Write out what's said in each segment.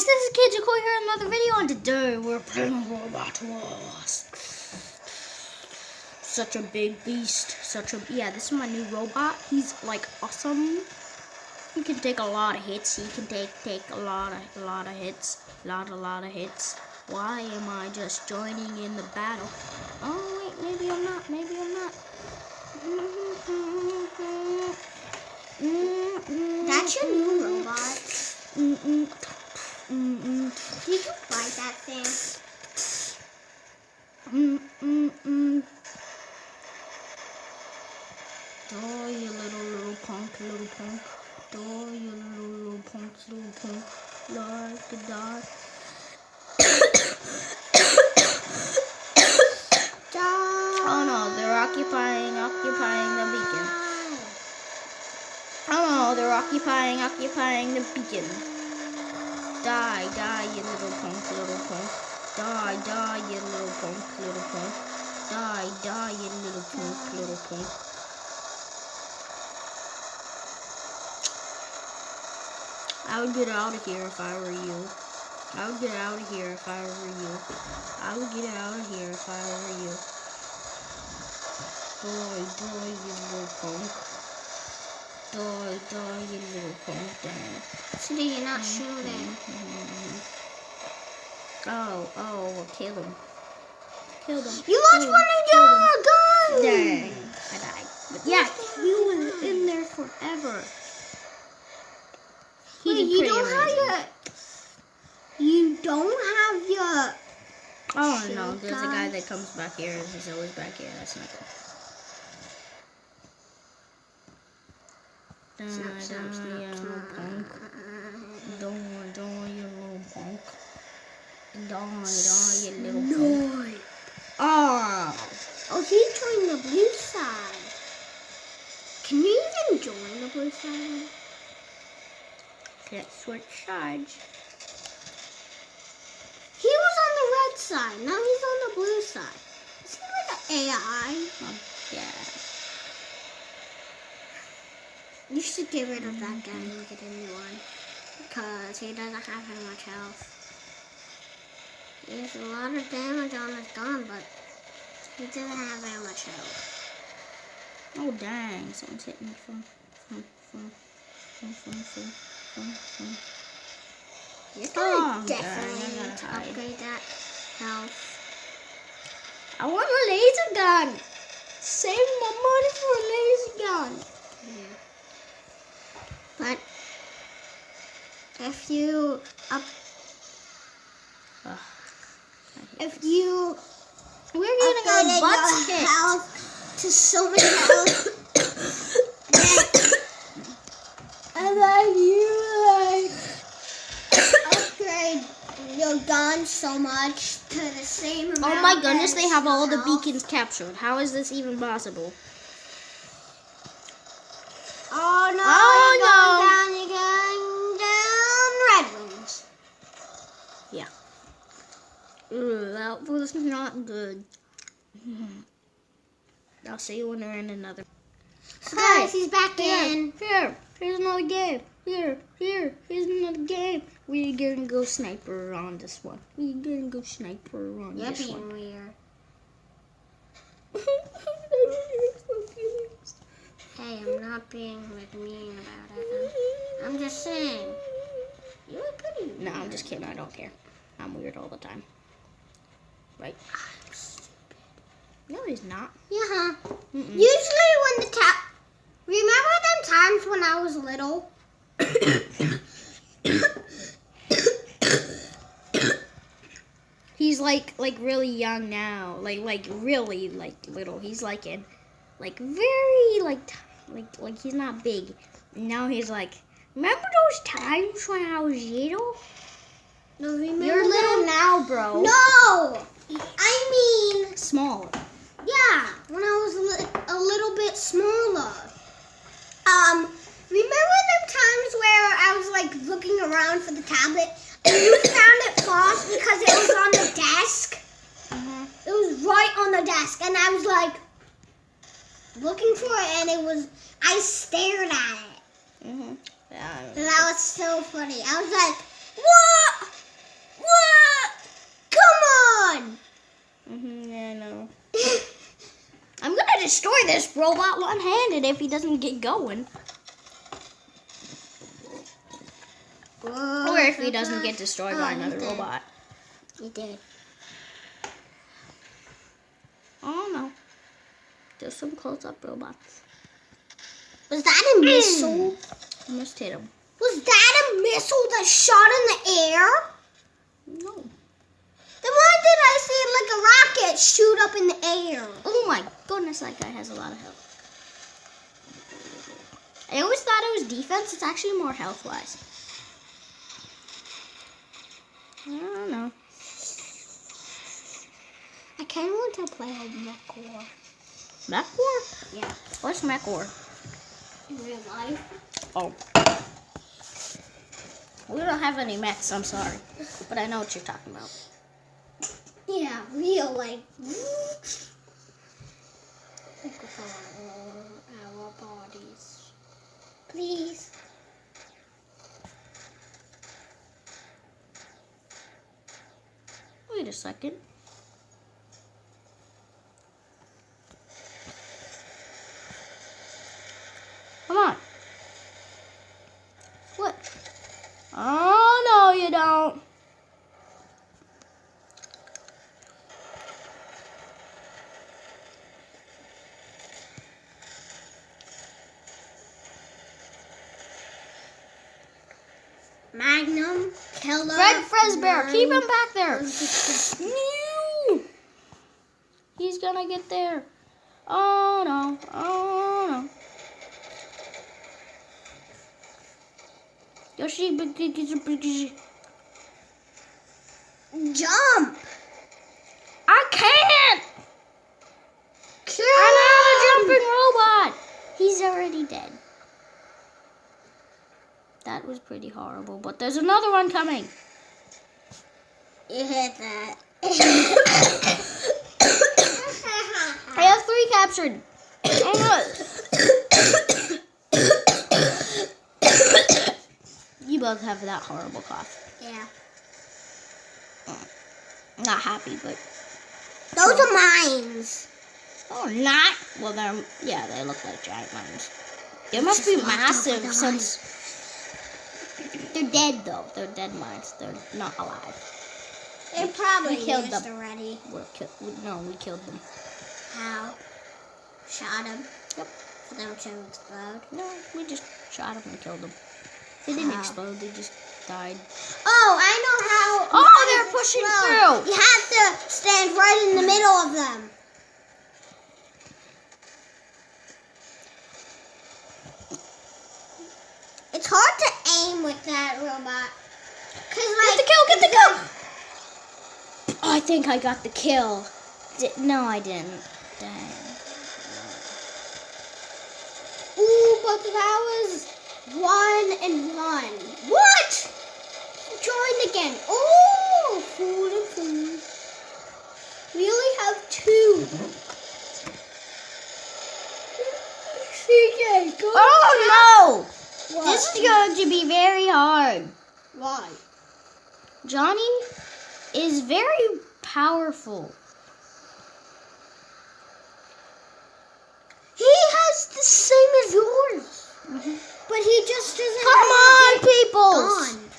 guys, this is Kid Jacoy here in another video, and today we're playing Robot Wars. Such a big beast, yeah, this is my new robot. He's like awesome. He can take a lot of hits. He can take a lot of hits. Lot of hits. Why am I just joining in the battle? Oh wait, maybe I'm not. That's your new robot. Did you buy that thing? Die, you little punk. Die, you little punk. Like to die. Oh no, they're occupying the beacon. Oh no, they're occupying the beacon. Die, you little punk. Die, you little punk. Die, you little punk. I would get out of here if I were you. Die, you little punk. Die, you little punk. Dang. So you're not shooting. Oh, kill him. You lost one of your guns! Dang, I died. But yeah, he was in there forever. Wait, you don't have your... Oh no, there's a guy that comes back here. He's always back here. That's not good. Die, you little punk. Die, you little punk. Die, you little punk. Oh, he joined the blue side. Can you even join the blue side? Let's switch sides. He was on the red side. Now he's on the blue side. Is he like an AI? Yeah. You should get rid of that guy and get a new one. Because he doesn't have very much health. He has a lot of damage on his gun, but he doesn't have very much health. Oh dang, someone's hitting me from. You're gonna definitely need to upgrade that health. I want a laser gun! Save my money for a laser gun! Yeah. But if you we're getting our butts kicked to so much health, and then you upgrade your gun so much to the same amount. Oh my goodness, they have all the beacons captured. How is this even possible? Oh no! You're going down, Red Wings. Yeah. That was not good. I'll see you when we're in another. So guys, he's back in. Here's another game. Here's another game. We're gonna go sniper on this one. You're being weird. Hey, I'm not being mean about it. I'm just saying. You were pretty. No, I'm just kidding. I don't care. I'm weird all the time. Right? I'm stupid. No, he's not. Yeah. Usually when remember them times when I was little? He's like really young now. Like really little. He's like in very like he's not big. Now he's like, remember those times when I was little? No, remember You're little now, bro. No! I mean Smaller. yeah, when I was a little bit smaller. Remember them times where I was like looking around for the tablet and you found it fast because it was on the desk? It was right on the desk and I was like looking for it and I stared at it. Yeah. That was so funny. I was like, what? destroy this robot one-handed if he doesn't get going. Or if he doesn't get destroyed by another robot. He did. Oh no. There's some close-up robots. Was that a missile? Almost hit him. Was that a missile that shot in the air? No. Then why did I see like a rocket shoot up in the air? Oh my goodness, that guy has a lot of health. I always thought it was defense. It's actually more health-wise. I don't know. I kind of want to play a Mech War. Mech War? Yeah. What's Mech War? In real life. Oh. We don't have any mechs, I'm sorry. But I know what you're talking about. Yeah, real life. Our bodies. Please. Wait a second. Come on. What? Oh, no, you don't. Magnum, Killer. Fred Fazbear, keep him back there. No. He's gonna get there. Oh, no. Oh, no. Yoshi, Jump. I can't. Kill I'm not a him. jumping robot. He's already dead. That was pretty horrible, but there's another one coming. You hit that. I have 3 captured. You both have that horrible cough. Yeah. Not happy, but Those are mines. oh, not. Well, they look like giant mines. They must be massive since they're dead though. They're dead mines. They're not alive. They probably We killed used them. already. We killed them. How? Shot them? Yep. For them to explode? No, we just shot them and killed them. They didn't How? explode. They just died. Oh, I know how. Oh, mines they're pushing explode. through. You have to stand right in the middle of them. It's hard to aim with that robot. Get the kill! Get the kill! I think I got the kill. No, I didn't. Dang. Ooh, but that was 1 and 1. What? Joined again. Oh, fool and fool. We only have 2. CJ, go. Oh no! What? This is going to be very hard. Why? Johnny is very powerful. He has the same as yours. But he just doesn't Come on, have people! gun.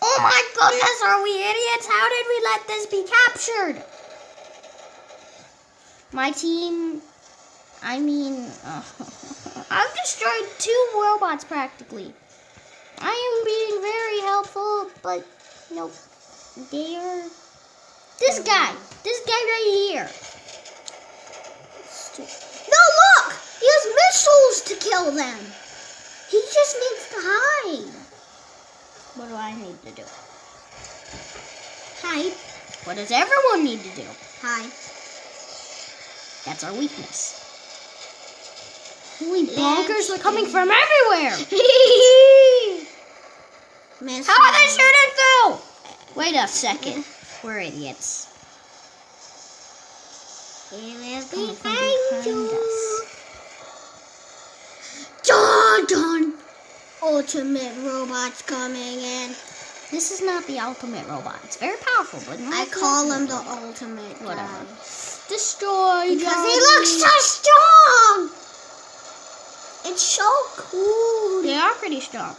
Oh my goodness, are we idiots? How did we let this be captured? My team, I've destroyed 2 robots practically. I am being very helpful, but nope. This guy right here. No, look! He has missiles to kill them. He just needs to hide. What do I need to do? Hide. What does everyone need to do? Hide. That's our weakness. Holy bonkers, they're coming from everywhere! How are they shooting through? Wait a second. We're idiots. He will Coming be from behind behind you. us. Dun! Ultimate robots coming in. This is not the ultimate robot. It's very powerful, but not I the call him ultimate the robot. ultimate Whatever. guy. Destroy Because he Johnny. looks so strong. It's so cool. They are pretty strong.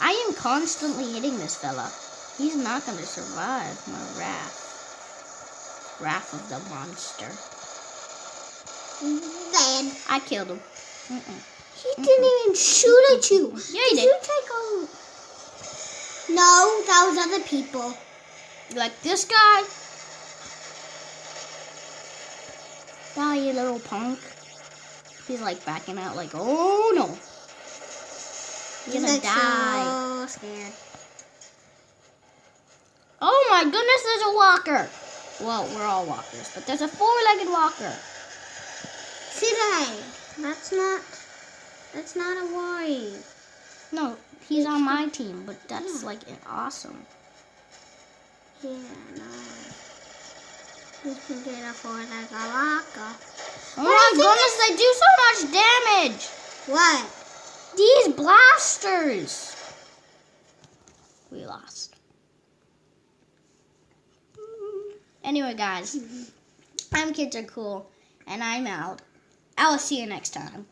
I am constantly hitting this fella. He's not going to survive my wrath. Wrath of the monster. Then I killed him. he didn't even shoot at you. Yeah, he did. You take a... No, that was other people. Like this guy? Die, you little punk. He's like backing out like, oh no. You're gonna die. So scared. Oh my goodness, there's a walker. Well, we're all walkers, but there's a four-legged walker. Today. That's not a worry. No, he's on my team, but that's like awesome. Yeah, no. You can get a four-legged walker. Oh my goodness, they do so much damage. What? These blasters. We lost. Anyway, guys, I'm Kids Are Cool, and I'm out. I will see you next time.